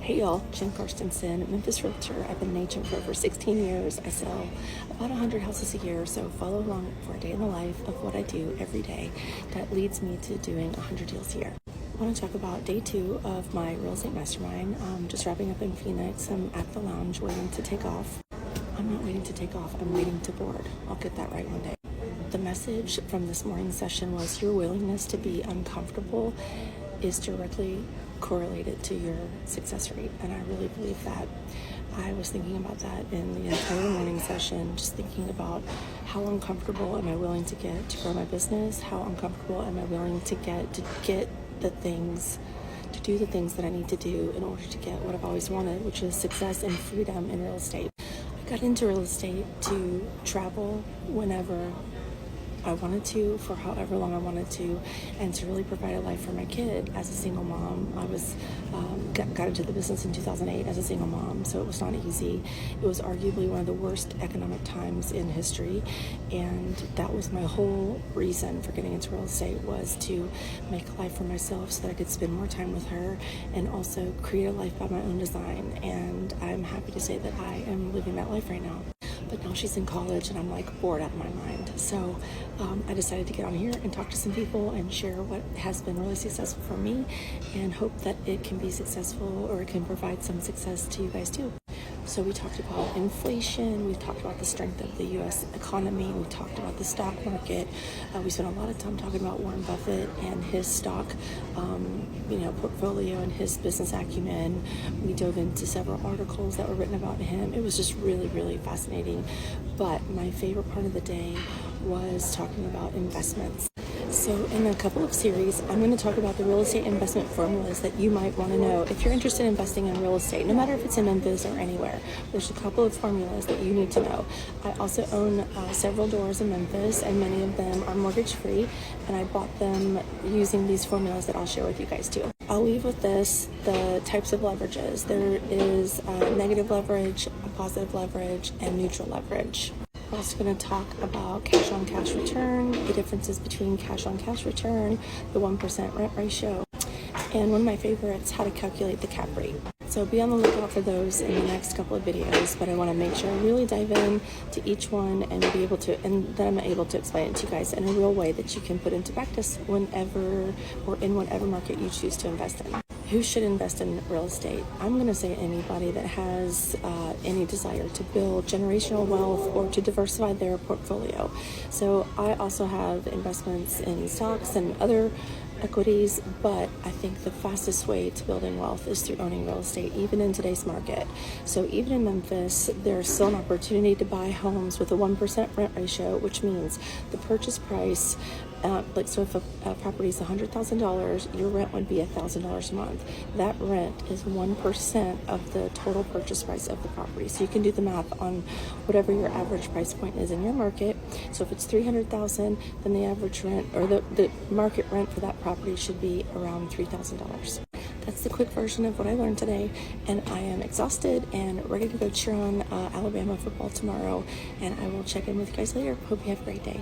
Hey y'all, Jen Karstensen, Memphis Realtor. I've been an agent for over 16 years. I sell about 100 houses a year, so follow along for a day in the life of what I do every day that leads me to doing 100 deals a year. I want to talk about day 2 of my real estate mastermind. Just wrapping up in Phoenix. I'm at the lounge waiting to take off. I'm not waiting to take off, I'm waiting to board. I'll get that right one day. The message from this morning's session was your willingness to be uncomfortable is directly correlated to your success rate, and I really believe that. I was thinking about that in the entire morning session, just thinking about how uncomfortable am I willing to get to grow my business, how uncomfortable am I willing to get the things, to do the things that I need to do in order to get what I've always wanted, which is success and freedom in real estate. I got into real estate to travel whenever I wanted to, for however long I wanted to, and to really provide a life for my kid as a single mom. I was got into the business in 2008 as a single mom, so it was not easy. It was arguably one of the worst economic times in history, and that was my whole reason for getting into real estate, was to make a life for myself so that I could spend more time with her and also create a life by my own design. And I'm happy to say that I am living that life right now. But now she's in college and I'm like bored out of my mind. So I decided to get on here and talk to some people and share what has been really successful for me, and hope that it can be successful, or it can provide some success to you guys too. So we talked about inflation, we talked about the strength of the U.S. economy, we talked about the stock market. We spent a lot of time talking about Warren Buffett and his stock portfolio and his business acumen. We dove into several articles that were written about him. It was just really, really fascinating. But my favorite part of the day was talking about investments. So in a couple of series, I'm going to talk about the real estate investment formulas that you might want to know if you're interested in investing in real estate, no matter if it's in Memphis or anywhere. There's a couple of formulas that you need to know. I also own several doors in Memphis, and many of them are mortgage free, and I bought them using these formulas that I'll share with you guys too. I'll leave with this, the types of leverages. There is negative leverage, positive leverage, and neutral leverage. We're also going to talk about cash on cash return, the differences between cash on cash return, the 1% rent ratio, and one of my favorites, how to calculate the cap rate. So be on the lookout for those in the next couple of videos, but I want to make sure I really dive in to each one and be able to, and then I'm able to explain it to you guys in a real way that you can put into practice whenever or in whatever market you choose to invest in. Who should invest in real estate? I'm going to say anybody that has any desire to build generational wealth or to diversify their portfolio. So I also have investments in stocks and other equities, but I think the fastest way to building wealth is through owning real estate, even in today's market. So even in Memphis, there's still an opportunity to buy homes with a 1% rent ratio, which means the purchase price, so if a property is $100,000, your rent would be $1,000 a month. That rent is 1% of the total purchase price of the property. So you can do the math on whatever your average price point is in your market. So if it's $300,000, then the average rent, or the market rent for that property, should be around $3,000. That's the quick version of what I learned today, and I am exhausted and ready to go cheer on Alabama football tomorrow, and I will check in with you guys later. Hope you have a great day.